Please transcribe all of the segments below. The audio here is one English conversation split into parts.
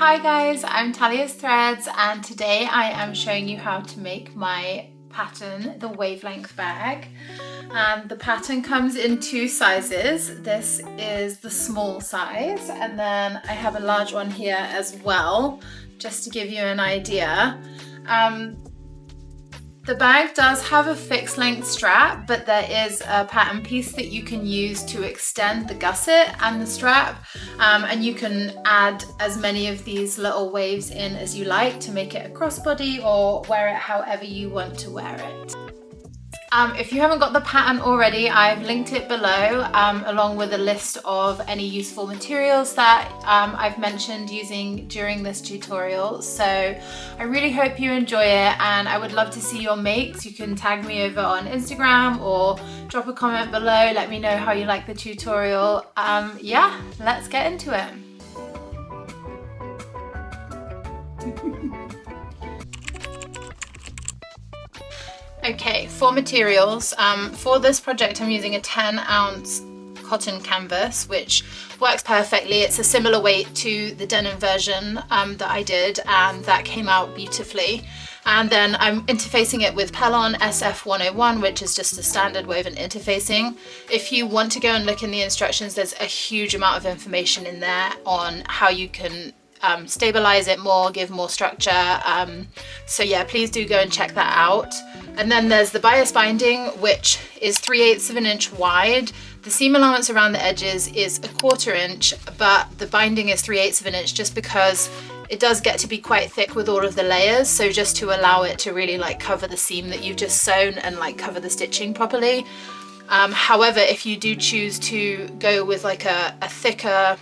Hi guys, I'm Talia's Threads and today I am showing you how to make my pattern, the Wavelength bag. The pattern comes in two sizes. This is the small size and then I have a large one here as well, just to give you an idea. The bag does have a fixed length strap, but there is a pattern piece that you can use to extend the gusset and the strap, and you can add as many of these little waves in as you like to make it a crossbody or wear it however you want to wear it. If you haven't got the pattern already, I've linked it below along with a list of any useful materials that I've mentioned using during this tutorial. So I really hope you enjoy it and I would love to see your makes. You can tag me over on Instagram or drop a comment below. Let me know how you like the tutorial. Yeah, let's get into it. Okay, for materials, for this project I'm using a 10-ounce cotton canvas, which works perfectly. It's a similar weight to the denim version that I did, and that came out beautifully. And then I'm interfacing it with Pellon SF101, which is just a standard woven interfacing. If you want to go and look in the instructions, there's a huge amount of information in there on how you can stabilize it more, give more structure. So yeah, please do go and check that out. And then there's the bias binding, which is 3/8 of an inch wide. The seam allowance around the edges is 1/4 inch, but the binding is 3/8 of an inch just because it does get to be quite thick with all of the layers. So just to allow it to really like cover the seam that you've just sewn and like cover the stitching properly. However, if you do choose to go with like a thicker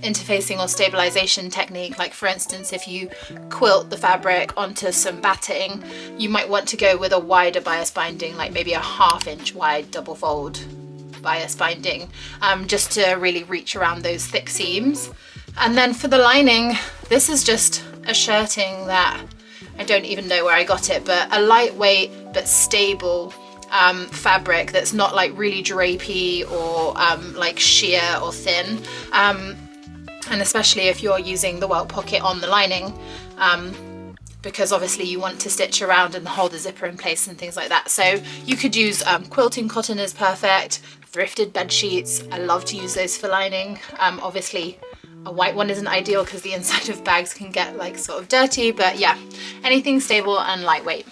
interfacing or stabilization technique, like for instance if you quilt the fabric onto some batting, you might want to go with a wider bias binding, like maybe a 1/2 inch wide double fold bias binding, just to really reach around those thick seams. And then for the lining, this is just a shirting that I don't even know where I got it, but a lightweight but stable fabric that's not like really drapey or like sheer or thin. And especially if you're using the welt pocket on the lining, because obviously you want to stitch around and hold the zipper in place and things like that. So you could use quilting cotton is perfect, thrifted bed sheets. I love to use those for lining. Obviously a white one isn't ideal because the inside of bags can get like sort of dirty, but yeah, anything stable and lightweight.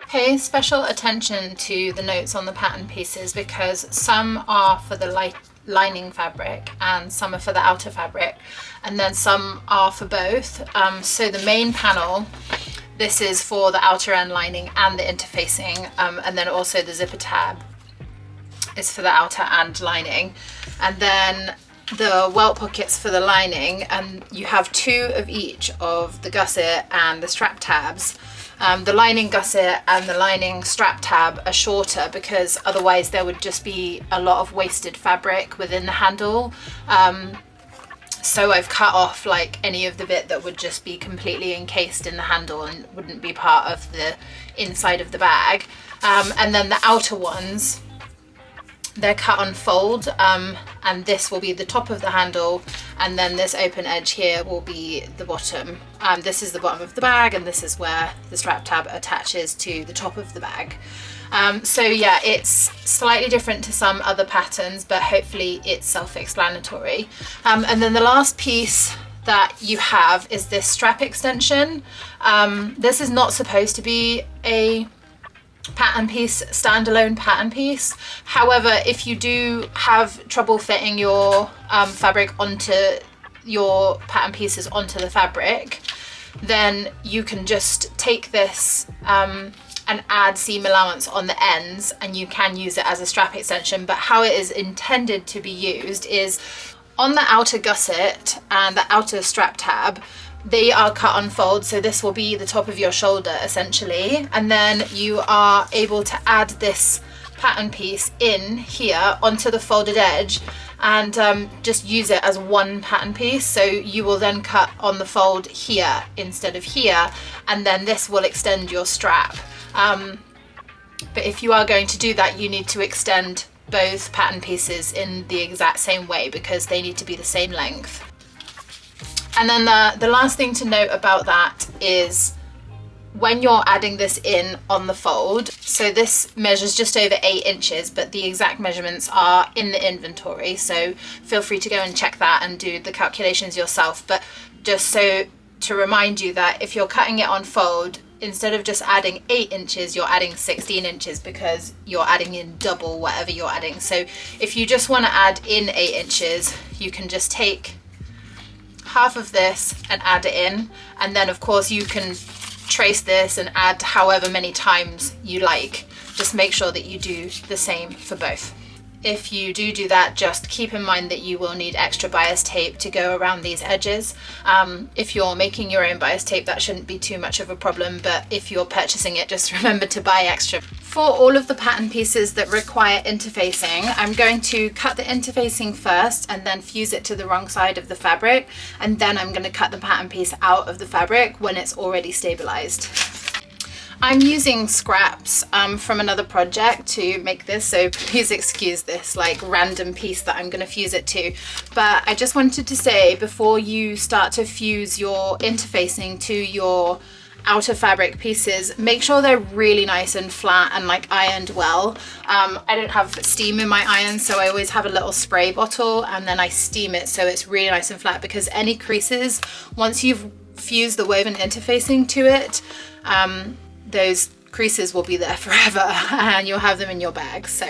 Pay special attention to the notes on the pattern pieces because some are for the lining fabric and some are for the outer fabric, and then some are for both. So the main panel, this is for the outer end lining and the interfacing, and then also the zipper tab is for the outer and lining, and then the welt pockets for the lining, and you have 2 of each of the gusset and the strap tabs. The lining gusset and the lining strap tab are shorter because otherwise there would just be a lot of wasted fabric within the handle. So I've cut off like any of the bit that would just be completely encased in the handle and wouldn't be part of the inside of the bag. And then the outer ones, they're cut on fold, and this will be the top of the handle, and then this open edge here will be the bottom. This is the bottom of the bag, and this is where the strap tab attaches to the top of the bag. So yeah, it's slightly different to some other patterns, but hopefully it's self-explanatory. And then the last piece that you have is this strap extension. This is not supposed to be a pattern piece, standalone pattern piece. However, if you do have trouble fitting your fabric onto your pattern pieces onto the fabric, then you can just take this and add seam allowance on the ends, and you can use it as a strap extension. But how it is intended to be used is on the outer gusset and the outer strap tab, they are cut on fold, so this will be the top of your shoulder essentially, and then you are able to add this pattern piece in here onto the folded edge and just use it as one pattern piece. So you will then cut on the fold here instead of here, and then this will extend your strap. But if you are going to do that, you need to extend both pattern pieces in the exact same way because they need to be the same length. And then the last thing to note about that is when you're adding this in on the fold, so this measures just over 8 inches, but the exact measurements are in the inventory, so feel free to go and check that and do the calculations yourself. But just so to remind you that if you're cutting it on fold, instead of just adding 8 inches, you're adding 16 inches because you're adding in double whatever you're adding. So if you just want to add in 8 inches, you can just take half of this and add it in, and then of course you can trace this and add however many times you like. Just make sure that you do the same for both. If you do that, just keep in mind that you will need extra bias tape to go around these edges. If you're making your own bias tape, that shouldn't be too much of a problem, but if you're purchasing it, just remember to buy extra. For all of the pattern pieces that require interfacing, I'm going to cut the interfacing first and then fuse it to the wrong side of the fabric, and then I'm going to cut the pattern piece out of the fabric when it's already stabilized. I'm using scraps from another project to make this, so please excuse this like random piece that I'm going to fuse it to. But I just wanted to say, before you start to fuse your interfacing to your outer fabric pieces, make sure they're really nice and flat and like ironed well. I don't have steam in my iron, so I always have a little spray bottle and then I steam it so it's really nice and flat, because any creases, once you've fused the woven interfacing to it, those creases will be there forever and you'll have them in your bag. So,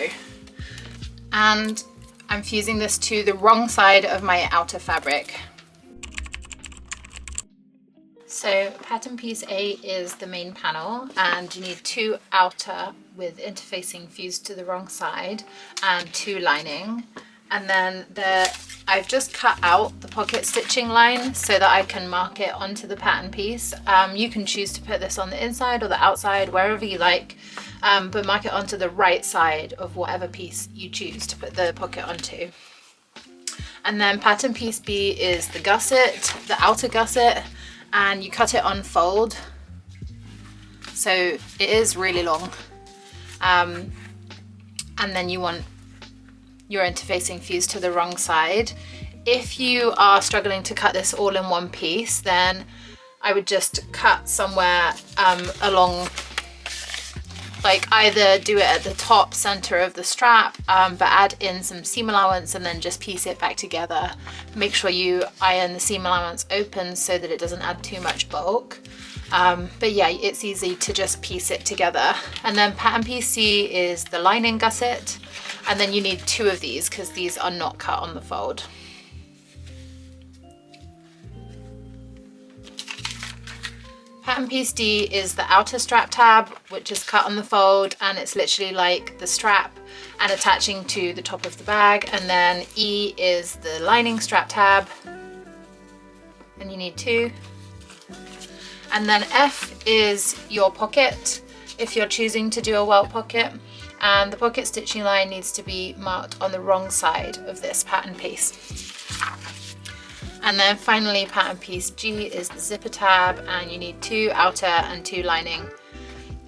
and I'm fusing this to the wrong side of my outer fabric. So pattern piece A is the main panel, and you need 2 outer with interfacing fused to the wrong side and 2 lining. And then I've just cut out the pocket stitching line so that I can mark it onto the pattern piece. You can choose to put this on the inside or the outside, wherever you like, but mark it onto the right side of whatever piece you choose to put the pocket onto. And then pattern piece B is the gusset, the outer gusset, and you cut it on fold. So it is really long. And then you want your interfacing fused to the wrong side. If you are struggling to cut this all in one piece, then I would just cut somewhere along, like either do it at the top center of the strap, but add in some seam allowance and then just piece it back together. Make sure you iron the seam allowance open so that it doesn't add too much bulk. But yeah, it's easy to just piece it together. And then pattern piece C is the lining gusset, and then you need 2 of these because these are not cut on the fold. Pattern piece D is the outer strap tab, which is cut on the fold, and it's literally like the strap and attaching to the top of the bag. And then E is the lining strap tab, and you need 2. And then F is your pocket, if you're choosing to do a welt pocket, and the pocket stitching line needs to be marked on the wrong side of this pattern piece. And then finally pattern piece G is the zipper tab, and you need 2 outer and 2 lining.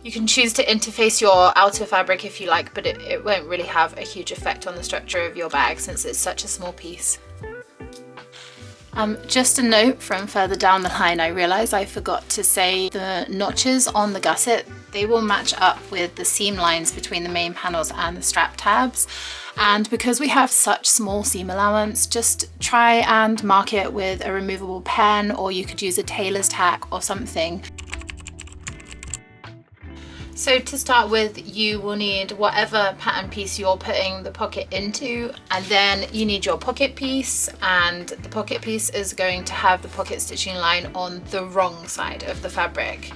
You can choose to interface your outer fabric if you like, but it won't really have a huge effect on the structure of your bag since it's such a small piece. Just a note from further down the line, I realized I forgot to say the notches on the gusset, they will match up with the seam lines between the main panels and the strap tabs. And because we have such small seam allowance, just try and mark it with a removable pen, or you could use a tailor's tack or something. So to start with, you will need whatever pattern piece you're putting the pocket into, and then you need your pocket piece, and the pocket piece is going to have the pocket stitching line on the wrong side of the fabric,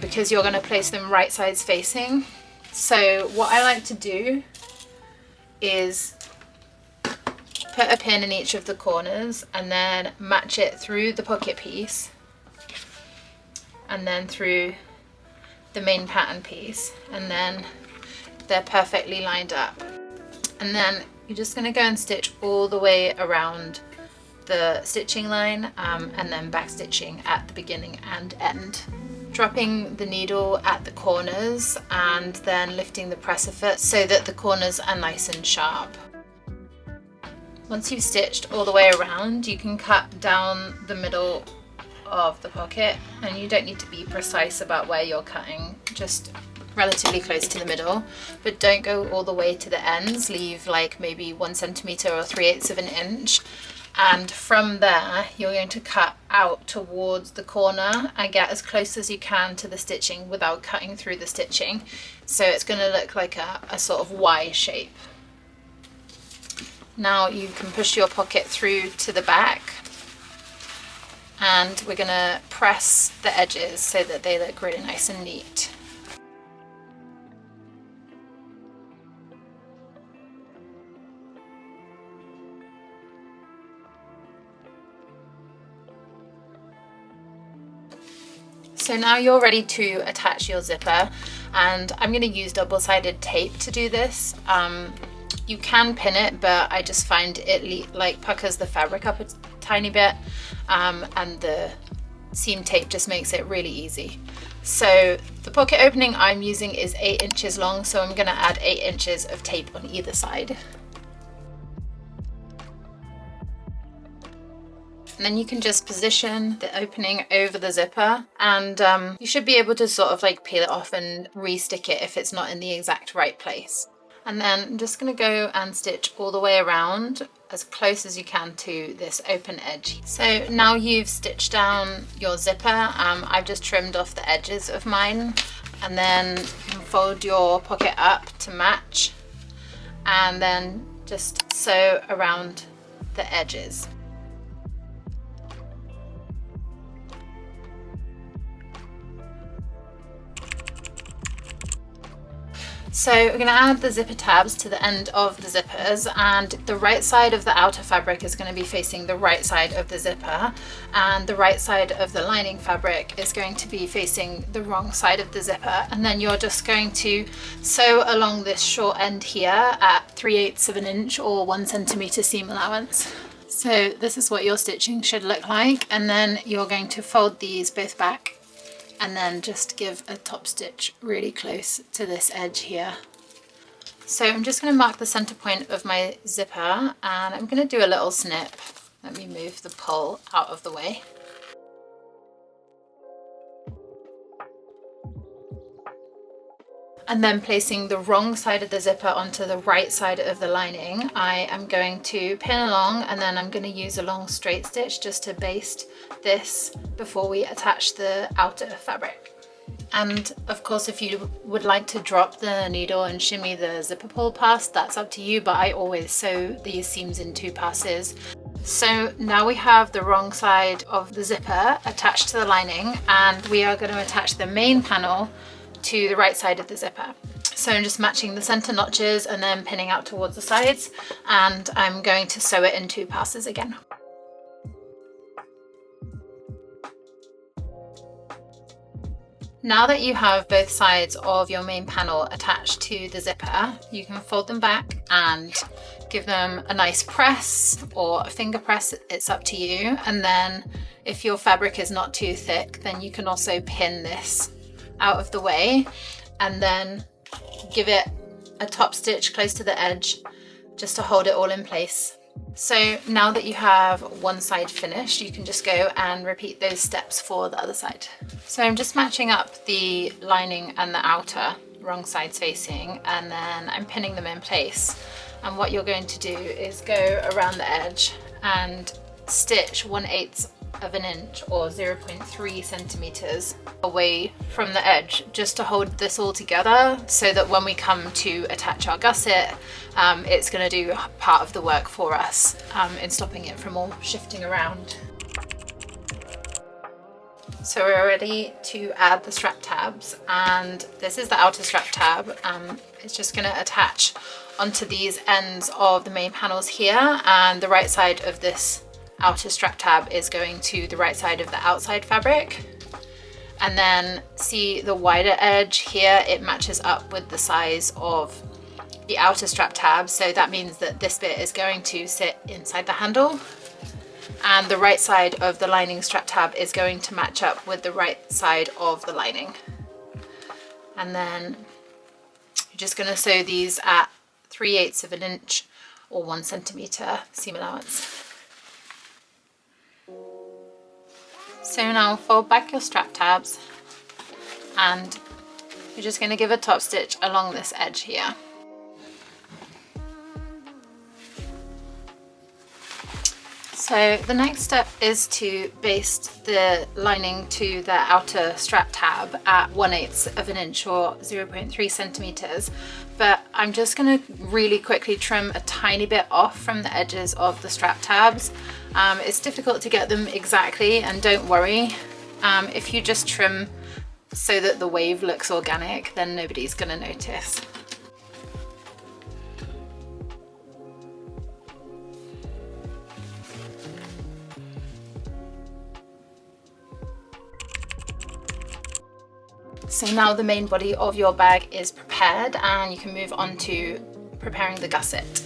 because you're going to place them right sides facing. So what I like to do is put a pin in each of the corners and then match it through the pocket piece and then through the main pattern piece, and then they're perfectly lined up. And then you're just going to go and stitch all the way around the stitching line, and then back stitching at the beginning and end. dropping the needle at the corners and then lifting the presser foot so that the corners are nice and sharp. Once you've stitched all the way around, you can cut down the middle of the pocket, and you don't need to be precise about where you're cutting, just relatively close to the middle, but don't go all the way to the ends. Leave like maybe 1 centimeter or 3/8 of an inch, and from there you're going to cut out towards the corner and get as close as you can to the stitching without cutting through the stitching, so it's going to look like a sort of Y shape. Now you can push your pocket through to the back, and we're going to press the edges so that they look really nice and neat. So now you're ready to attach your zipper, and I'm going to use double-sided tape to do this. You can pin it, but I just find it like puckers the fabric up a tiny bit, and the seam tape just makes it really easy. So the pocket opening I'm using is 8 inches long, so I'm going to add 8 inches of tape on either side. And then you can just position the opening over the zipper, and you should be able to sort of like peel it off and re-stick it if it's not in the exact right place. And then I'm just going to go and stitch all the way around as close as you can to this open edge. So now you've stitched down your zipper, I've just trimmed off the edges of mine, and then you can fold your pocket up to match and then just sew around the edges. So we're going to add the zipper tabs to the end of the zippers, and the right side of the outer fabric is going to be facing the right side of the zipper, and the right side of the lining fabric is going to be facing the wrong side of the zipper. And then you're just going to sew along this short end here at 3/8 of an inch or 1 centimeter seam allowance. So this is what your stitching should look like, and then you're going to fold these both back and then just give a top stitch really close to this edge here. So I'm just going to mark the center point of my zipper, and I'm going to do a little snip. Let me move the pull out of the way. And then placing the wrong side of the zipper onto the right side of the lining, I am going to pin along, and then I'm going to use a long straight stitch just to baste this before we attach the outer fabric. And of course, if you would like to drop the needle and shimmy the zipper pull past, that's up to you, but I always sew these seams in 2 passes. So now we have the wrong side of the zipper attached to the lining, and we are going to attach the main panel to the right side of the zipper. So I'm just matching the center notches and then pinning out towards the sides, and I'm going to sew it in 2 passes again. Now that you have both sides of your main panel attached to the zipper, you can fold them back and give them a nice press or a finger press, it's up to you. And then if your fabric is not too thick, then you can also pin this out of the way and then give it a top stitch close to the edge just to hold it all in place. So now that you have one side finished, you can just go and repeat those steps for the other side. So I'm just matching up the lining and the outer, wrong sides facing, and then I'm pinning them in place. And what you're going to do is go around the edge and stitch 1/8 of an inch or 0.3 centimeters away from the edge, just to hold this all together, so that when we come to attach our gusset, it's going to do part of the work for us in stopping it from all shifting around. So we're ready to add the strap tabs, and this is the outer strap tab. It's just going to attach onto these ends of the main panels here, and the right side of this outer strap tab is going to the right side of the outside fabric. And then see the wider edge here, it matches up with the size of the outer strap tab, so that means that this bit is going to sit inside the handle. and the right side of the lining strap tab is going to match up with the right side of the lining. And then you're just going to sew these at 3/8 of an inch or 1 centimeter seam allowance. So now fold back your strap tabs and you're just going to give a top stitch along this edge here. So the next step is to baste the lining to the outer strap tab at 1/8 of an inch or 0.3 centimeters. But I'm just going to really quickly trim a tiny bit off from the edges of the strap tabs. It's difficult to get them exactly, and don't worry, if you just trim so that the wave looks organic, then nobody's going to notice. So now the main body of your bag is prepared and you can move on to preparing the gusset.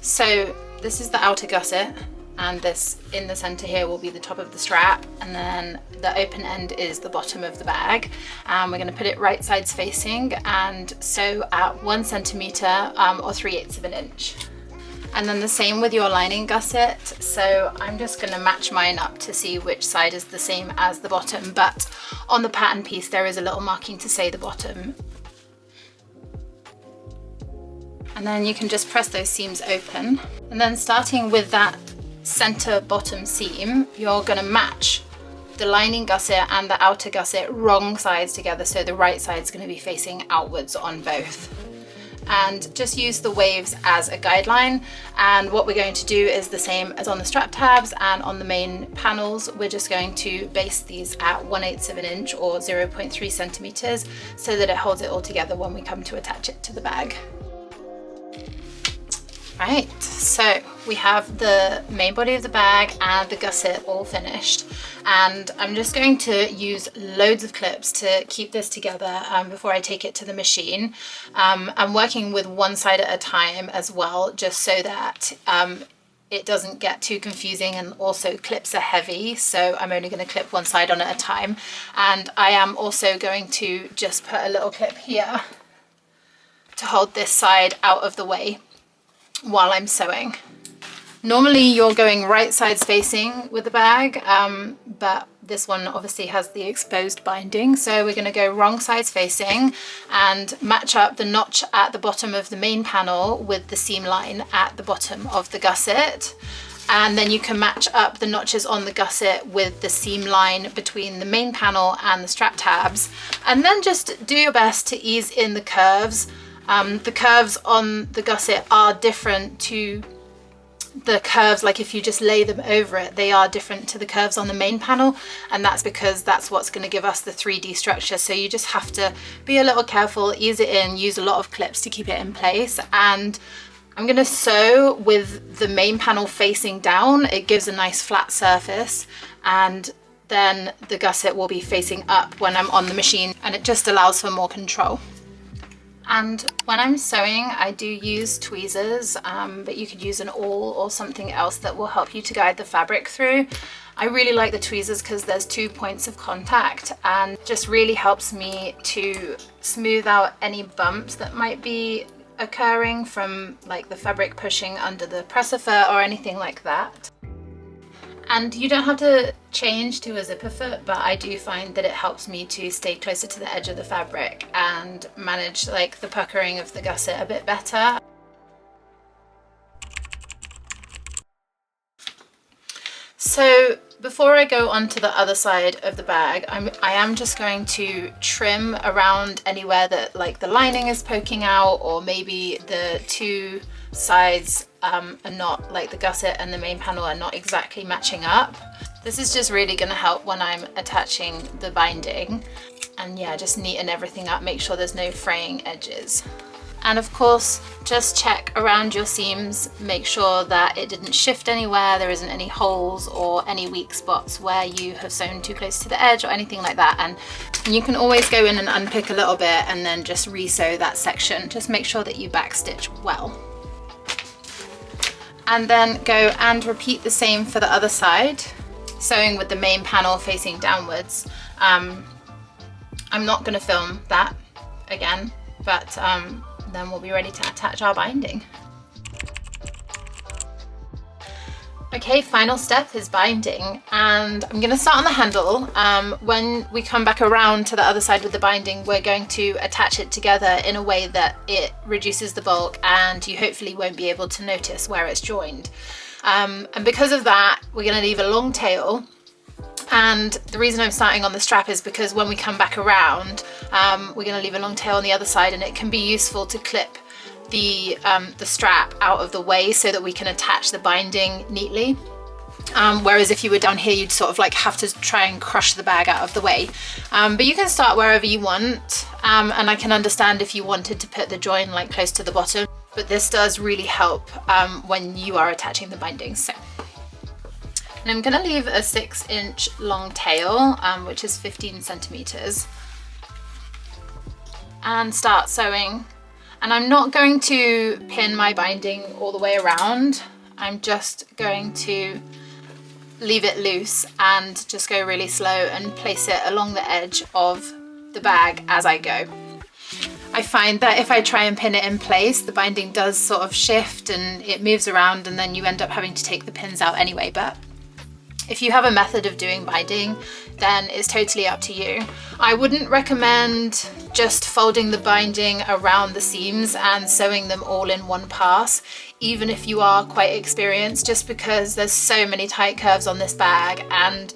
So this is the outer gusset, and this in the center here will be the top of the strap, and then the open end is the bottom of the bag. We're going to put it right sides facing and sew at 1 centimeter or 3/8 of an inch. And then the same with your lining gusset. So I'm just going to match mine up to see which side is the same as the bottom, but on the pattern piece there is a little marking to say the bottom. And then you can just press those seams open. And then starting with that center bottom seam, you're going to match the lining gusset and the outer gusset wrong sides together, so the right side is going to be facing outwards on both. And just use the waves as a guideline, and what we're going to do is the same as on the strap tabs and on the main panels. We're just going to baste these at 1/8 of an inch or 0.3 centimeters so that it holds it all together when we come to attach it to the bag. Right, so we have the main body of the bag and the gusset all finished, and I'm just going to use loads of clips to keep this together before I take it to the machine. I'm working with one side at a time as well, just so that it doesn't get too confusing, and also clips are heavy, so I'm only going to clip one side on at a time. And I am also going to just put a little clip here to hold this side out of the way while I'm sewing. Normally you're going right sides facing with the bag, but this one obviously has the exposed binding, so we're going to go wrong sides facing and match up the notch at the bottom of the main panel with the seam line at the bottom of the gusset. And then you can match up the notches on the gusset with the seam line between the main panel and the strap tabs, and then just do your best to ease in the curves. The curves on the gusset are different to the curves, like if you just lay them over it, they are different to the curves on the main panel, and that's because that's what's going to give us the 3D structure. So you just have to be a little careful, ease it in, use a lot of clips to keep it in place. And I'm going to sew with the main panel facing down. It gives a nice flat surface, and then the gusset will be facing up when I'm on the machine, and it just allows for more control. And when I'm sewing, I do use tweezers, but you could use an awl or something else that will help you to guide the fabric through. I really like the tweezers because there's 2 points of contact, and just really helps me to smooth out any bumps that might be occurring from like the fabric pushing under the presser foot or anything like that. And you don't have to change to a zipper foot, but I do find that it helps me to stay closer to the edge of the fabric and manage like the puckering of the gusset a bit better. So before I go on to the other side of the bag, I am just going to trim around anywhere that like the lining is poking out, or maybe the two sides are not, like the gusset and the main panel are not exactly matching up. This is just really going to help when I'm attaching the binding, and yeah, just neaten everything up, make sure there's no fraying edges. And of course, just check around your seams, make sure that it didn't shift anywhere, there isn't any holes or any weak spots where you have sewn too close to the edge or anything like that. And you can always go in and unpick a little bit and then just re-sew that section. Just make sure that you backstitch well. and then go and repeat the same for the other side, sewing with the main panel facing downwards. I'm not going to film that again, but then we'll be ready to attach our binding. Okay, final step is binding, and I'm going to start on the handle. When we come back around to the other side with the binding, we're going to attach it together in a way that it reduces the bulk and you hopefully won't be able to notice where it's joined. And because of that, we're going to leave a long tail. And the reason I'm starting on the strap is because when we come back around, we're going to leave a long tail on the other side, and it can be useful to clip the strap out of the way so that we can attach the binding neatly. Whereas if you were down here, you'd sort of like have to try and crush the bag out of the way. But you can start wherever you want, and I can understand if you wanted to put the join like close to the bottom, but this does really help when you are attaching the binding. So, and I'm going to leave a 6-inch long tail, which is 15 centimeters, and start sewing. And I'm not going to pin my binding all the way around. I'm just going to leave it loose and just go really slow and place it along the edge of the bag as I go. I find that if I try and pin it in place, the binding does sort of shift and it moves around, and then you end up having to take the pins out anyway. But if you have a method of doing binding, then it's totally up to you. I wouldn't recommend just folding the binding around the seams and sewing them all in one pass, even if you are quite experienced, just because there's so many tight curves on this bag, and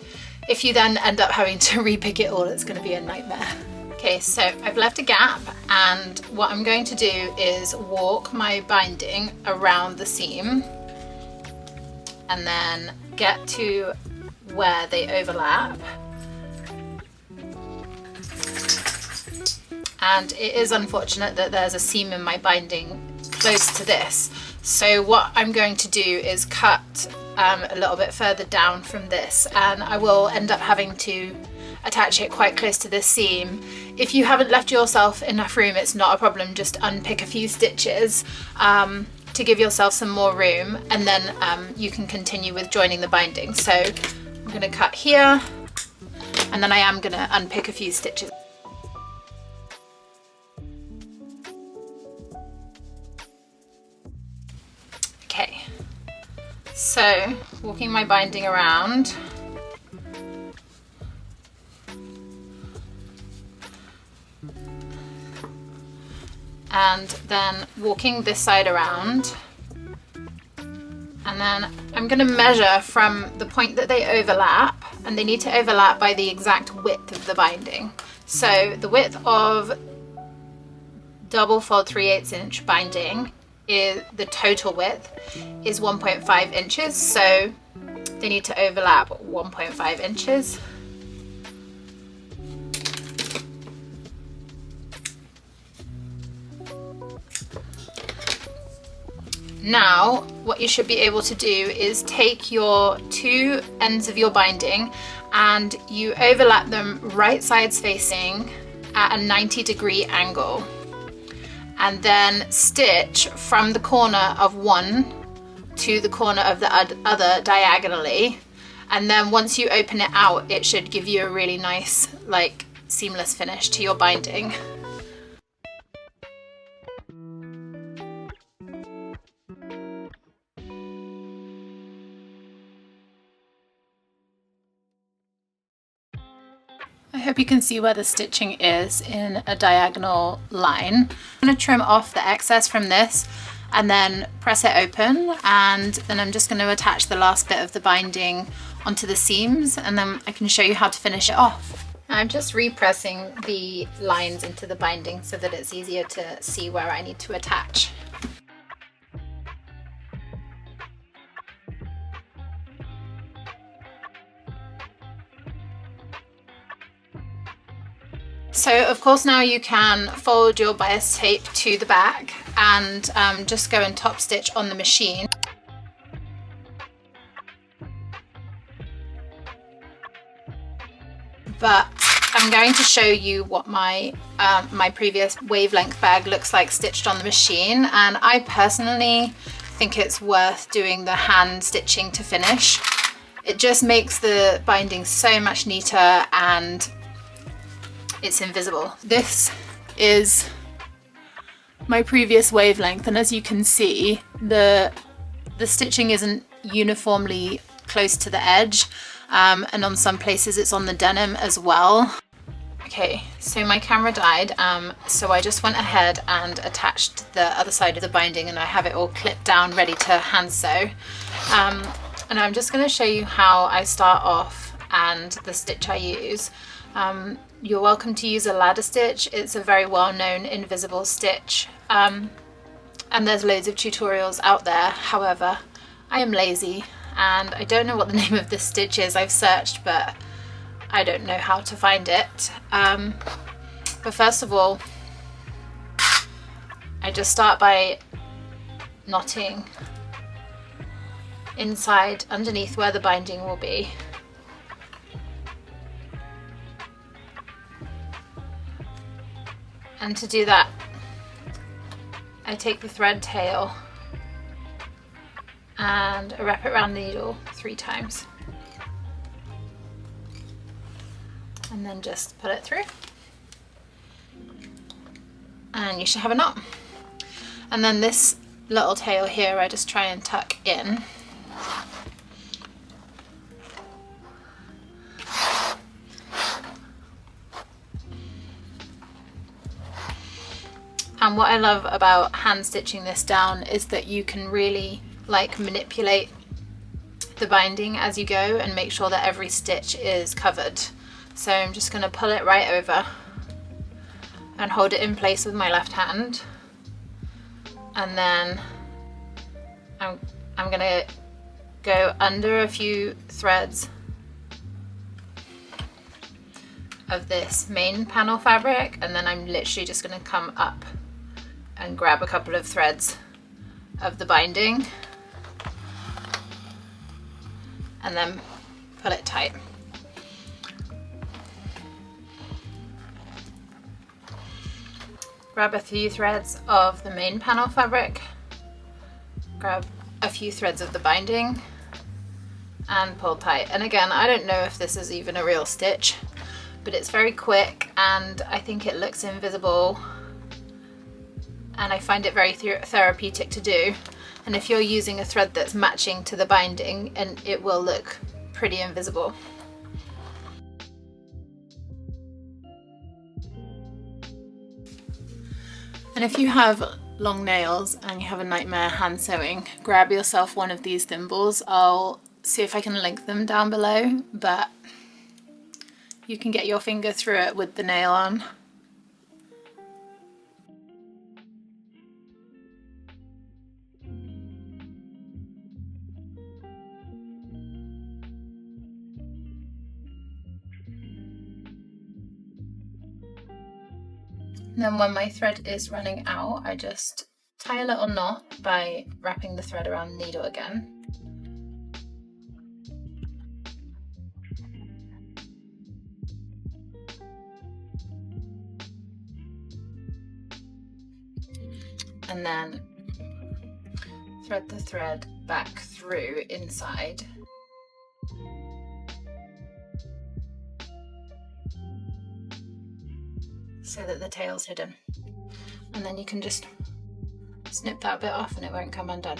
if you then end up having to repick it all, it's going to be a nightmare. Okay, so I've left a gap, and what I'm going to do is walk my binding around the seam and then get to where they overlap. And it is unfortunate that there's a seam in my binding close to this. So what I'm going to do is cut a little bit further down from this, and I will end up having to attach it quite close to this seam. If you haven't left yourself enough room, it's not a problem, just unpick a few stitches to give yourself some more room, and then you can continue with joining the binding. So I'm going to cut here, and then I am going to unpick a few stitches. Okay, so walking my binding around, and then walking this side around, and then I'm going to measure from the point that they overlap, and they need to overlap by the exact width of the binding. So the width of double fold 3/8 inch binding is the total width is 1.5 inches, so they need to overlap 1.5 inches. Now what you should be able to do is take your two ends of your binding and you overlap them right sides facing at a 90-degree angle, and then stitch from the corner of one to the corner of the other diagonally, and then once you open it out, it should give you a really nice like seamless finish to your binding. I hope you can see where the stitching is in a diagonal line. I'm going to trim off the excess from this and then press it open, and then I'm just going to attach the last bit of the binding onto the seams, and then I can show you how to finish it off. I'm just repressing the lines into the binding so that it's easier to see where I need to attach. So of course now you can fold your bias tape to the back and just go and top stitch on the machine. But I'm going to show you what my my previous wavelength bag looks like stitched on the machine, and I personally think it's worth doing the hand stitching to finish. It just makes the binding so much neater and it's invisible. This is my previous wavelength, and as you can see, the stitching isn't uniformly close to the edge, and on some places it's on the denim as well. Okay, so my camera died, so I just went ahead and attached the other side of the binding, and I have it all clipped down ready to hand sew. And I'm just going to show you how I start off and the stitch I use. You're welcome to use a ladder stitch. It's a very well-known invisible stitch, and there's loads of tutorials out there. However, I am lazy and I don't know what the name of this stitch is. I've searched, but I don't know how to find it. But first of all, I just start by knotting inside underneath where the binding will be. And to do that, I take the thread tail and I wrap it around the needle 3 times. And then just pull it through. And you should have a knot. And then this little tail here, I just try and tuck in. And what I love about hand stitching this down is that you can really like manipulate the binding as you go and make sure that every stitch is covered. So I'm just going to pull it right over and hold it in place with my left hand, and then I'm going to go under a few threads of this main panel fabric, and then I'm literally just going to come up and grab a couple of threads of the binding and then pull it tight. Grab a few threads of the main panel fabric, grab a few threads of the binding and pull tight. And again, I don't know if this is even a real stitch, but it's very quick and I think it looks invisible, and I find it very therapeutic to do. And if you're using a thread that's matching to the binding, and it will look pretty invisible. And if you have long nails and you have a nightmare hand sewing, grab yourself one of these thimbles. I'll see if I can link them down below, but you can get your finger through it with the nail on. And then when my thread is running out, I just tie a little knot by wrapping the thread around the needle again. And then thread the thread back through inside. So that the tail's hidden, and then you can just snip that bit off and it won't come undone.